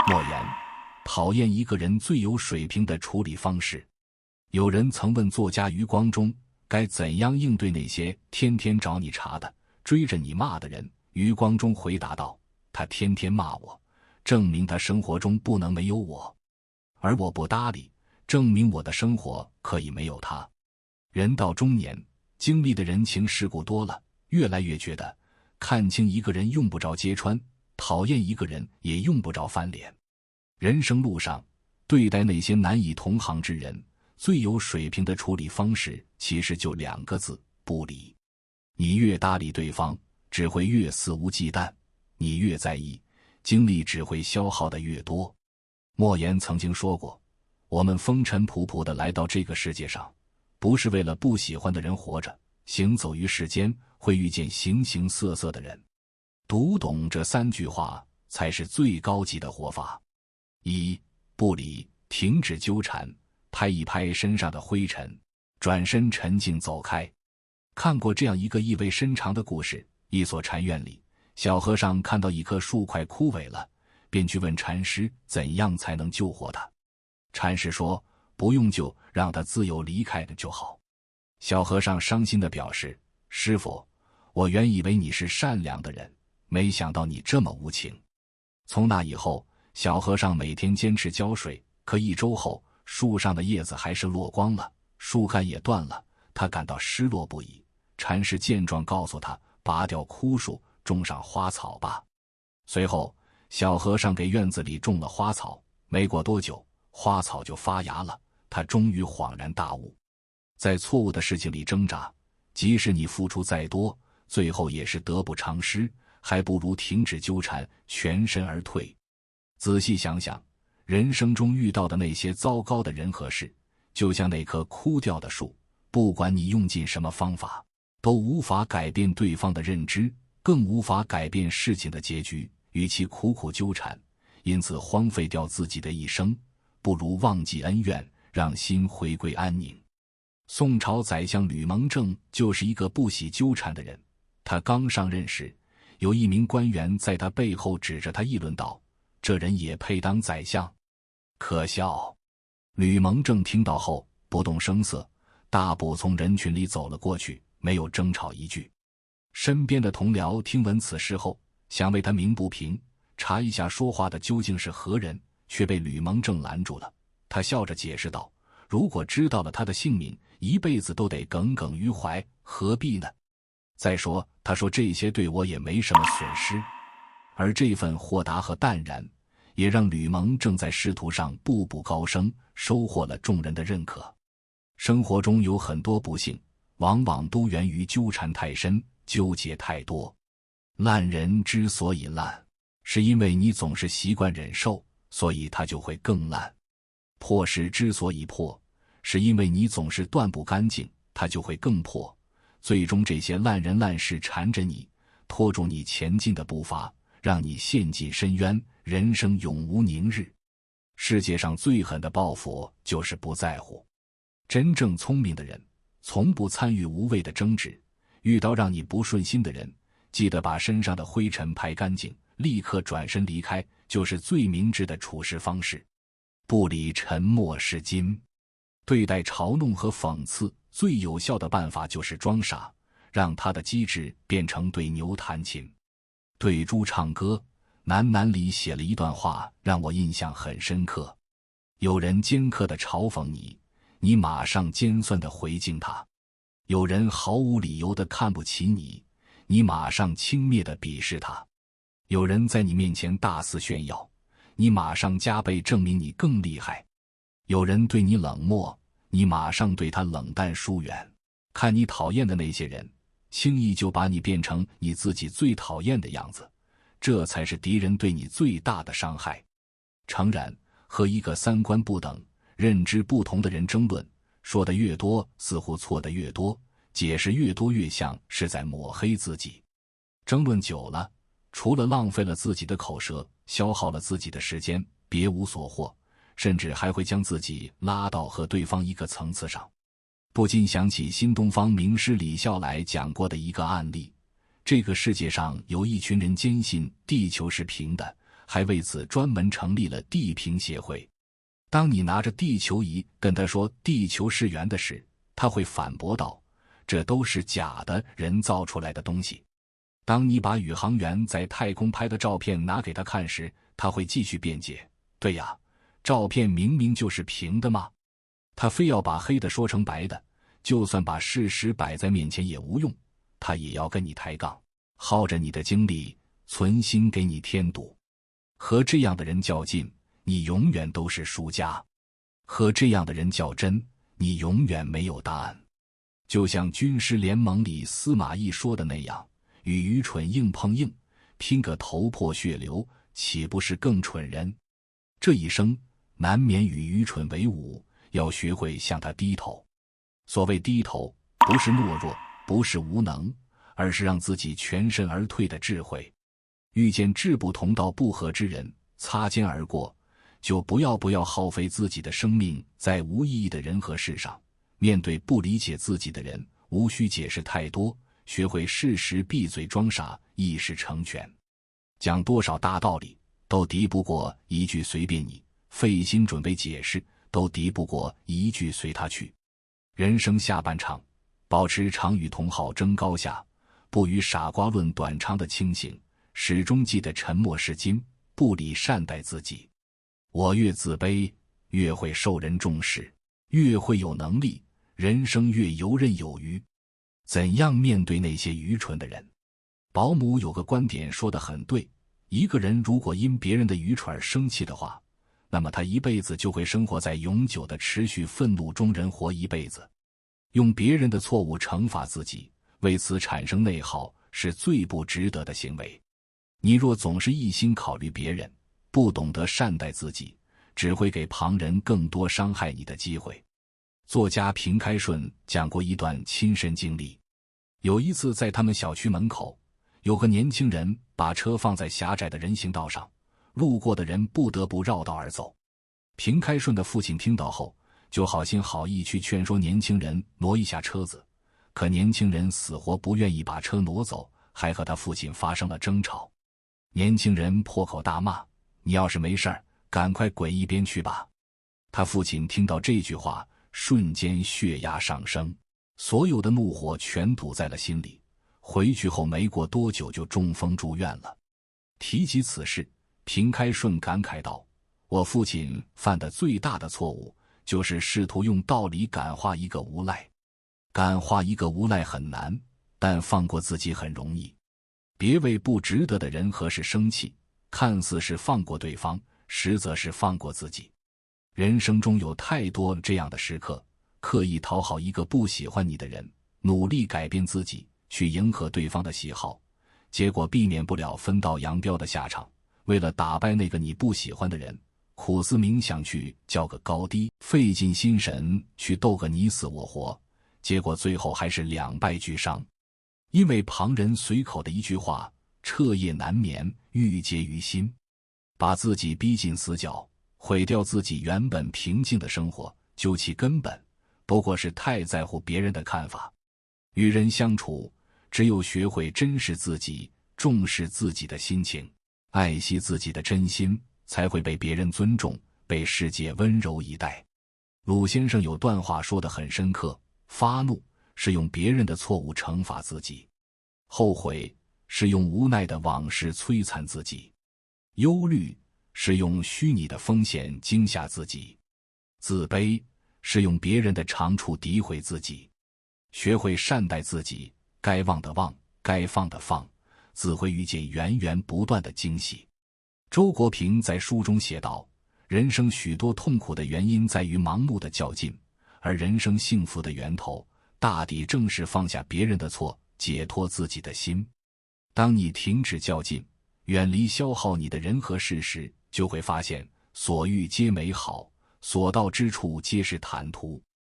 莫言，讨厌一个人最有水平的处理方式。有人曾问作家余光中该怎样应对那些天天找你茬的、追着你骂的人。余光中回答道：他天天骂我，证明他生活中不能没有我，而我不搭理，证明我的生活可以没有他。人到中年，经历的人情世故多了，越来越觉得看清一个人用不着揭穿，讨厌一个人也用不着翻脸。人生路上，对待那些难以同行之人，最有水平的处理方式其实就2个字：不理。你越搭理对方，只会越肆无忌惮；你越在意，精力只会消耗得越多。莫言曾经说过，我们风尘仆仆地来到这个世界上，不是为了不喜欢的人活着，行走于世间会遇见形形色色的人。读懂这3句话，才是最高级的活法。1. 不理，停止纠缠，拍一拍身上的灰尘，转身沉静走开。看过这样一个意味深长的故事，一所禅院里，小和尚看到一棵树快枯萎了，便去问禅师怎样才能救活它。禅师说，不用救，让它自由离开就好。小和尚伤心地表示，师父，我原以为你是善良的人，没想到你这么无情。从那以后，小和尚每天坚持浇水，可1周后，树上的叶子还是落光了，树干也断了，他感到失落不已。禅师见状告诉他，拔掉枯树，种上花草吧。随后，小和尚给院子里种了花草，没过多久，花草就发芽了。他终于恍然大悟，在错误的事情里挣扎，即使你付出再多，最后也是得不偿失，还不如停止纠缠，全身而退。仔细想想，人生中遇到的那些糟糕的人和事，就像那棵枯掉的树，不管你用尽什么方法，都无法改变对方的认知，更无法改变事情的结局。与其苦苦纠缠，因此荒废掉自己的一生，不如忘记恩怨，让心回归安宁。宋朝宰相吕蒙正就是一个不喜纠缠的人。他刚上任时，有一名官员在他背后指着他议论道，这人也配当宰相？可笑！吕蒙正听到后不动声色，大步从人群里走了过去，没有争吵一句。身边的同僚听闻此事后，想为他鸣不平，查一下说话的究竟是何人，却被吕蒙正拦住了。他笑着解释道，如果知道了他的姓名，一辈子都得耿耿于怀，何必呢？再说，他说这些对我也没什么损失。而这份豁达和淡然，也让吕蒙正在仕途上步步高升，收获了众人的认可。生活中有很多不幸，往往都源于纠缠太深，纠结太多。烂人之所以烂，是因为你总是习惯忍受，所以他就会更烂。破事之所以破，是因为你总是断不干净，它就会更破。最终这些烂人烂事缠着你，拖住你前进的步伐，让你陷进深渊，人生永无宁日。世界上最狠的报复就是不在乎。真正聪明的人，从不参与无谓的争执。遇到让你不顺心的人，记得把身上的灰尘拍干净，立刻转身离开，就是最明智的处事方式。不理沉默是金。对待嘲弄和讽刺，最有效的办法就是装傻，让他的机智变成对牛弹琴。对猪唱歌，南南里写了一段话，让我印象很深刻。有人尖刻地嘲讽你，你马上尖酸地回敬他；有人毫无理由地看不起你，你马上轻蔑地鄙视他；有人在你面前大肆炫耀，你马上加倍证明你更厉害；有人对你冷漠，你马上对他冷淡疏远。看你讨厌的那些人，轻易就把你变成你自己最讨厌的样子，这才是敌人对你最大的伤害。诚然，和一个三观不等、认知不同的人争论，说的越多，似乎错的越多，解释越多，越像是在抹黑自己。争论久了，除了浪费了自己的口舌，消耗了自己的时间，别无所获，甚至还会将自己拉到和对方一个层次上。不禁想起新东方名师李笑来讲过的一个案例，这个世界上有一群人坚信地球是平的，还为此专门成立了地平协会。当你拿着地球仪跟他说地球是圆的时，他会反驳道，这都是假的，人造出来的东西。当你把宇航员在太空拍的照片拿给他看时，他会继续辩解，对呀，照片明明就是平的嘛。他非要把黑的说成白的，就算把事实摆在面前也无用，他也要跟你抬杠，耗着你的精力，存心给你添堵。和这样的人较劲，你永远都是输家；和这样的人较真，你永远没有答案。就像军师联盟里司马懿说的那样，与愚蠢硬碰硬，拼个头破血流，岂不是更蠢人？这一生难免与愚蠢为伍，要学会向他低头。所谓低头，不是懦弱，不是无能，而是让自己全身而退的智慧。遇见志不同道不合之人，擦肩而过，就不要耗费自己的生命在无意义的人和事上。面对不理解自己的人，无需解释太多，学会适时闭嘴装傻，一时成全。讲多少大道理，都敌不过一句随便你，费心准备解释，都敌不过一句随他去。人生下半场，保持常与同好争高下，不与傻瓜论短长的清醒，始终记得沉默是金，不理善待自己。我越自卑，越会受人重视，越会有能力，人生越游刃有余。怎样面对那些愚蠢的人？保姆有个观点说得很对，一个人如果因别人的愚蠢而生气的话，那么他一辈子就会生活在永久的持续愤怒中，人活一辈子。用别人的错误惩罚自己，为此产生内耗，是最不值得的行为。你若总是一心考虑别人，不懂得善待自己，只会给旁人更多伤害你的机会。作家平开顺讲过一段亲身经历，有一次在他们小区门口，有个年轻人把车放在狭窄的人行道上，路过的人不得不绕道而走。平开顺的父亲听到后，就好心好意去劝说年轻人挪一下车子，可年轻人死活不愿意把车挪走，还和他父亲发生了争吵。年轻人破口大骂，你要是没事儿，赶快滚一边去吧。他父亲听到这句话，瞬间血压上升，所有的怒火全堵在了心里。回去后没过多久就中风住院了。提起此事，平开顺感慨道，我父亲犯的最大的错误，就是试图用道理感化一个无赖。感化一个无赖很难，但放过自己很容易。别为不值得的人和事生气，看似是放过对方，实则是放过自己。人生中有太多这样的时刻，刻意讨好一个不喜欢你的人，努力改变自己，去迎合对方的喜好，结果避免不了分道扬镳的下场。为了打败那个你不喜欢的人，苦思冥想去较个高低，费尽心神去斗个你死我活，结果最后还是两败俱伤。因为旁人随口的一句话，彻夜难眠，郁结于心，把自己逼进死角，毁掉自己原本平静的生活，究其根本，不过是太在乎别人的看法。与人相处，只有学会珍视自己，重视自己的心情，爱惜自己的真心，才会被别人尊重，被世界温柔以待。鲁先生有段话说得很深刻，发怒是用别人的错误惩罚自己，后悔是用无奈的往事摧残自己，忧虑是用虚拟的风险惊吓自己，自卑是用别人的长处诋毁自己。学会善待自己，该忘的忘，该放的放，自会遇见源源不断的惊喜。周国平在书中写道，人生许多痛苦的原因在于盲目的较劲，而人生幸福的源头大抵正是放下别人的错，解脱自己的心。当你停止较劲，远离消耗你的人和事时，就会发现所遇皆美好，所到之处皆是坦途。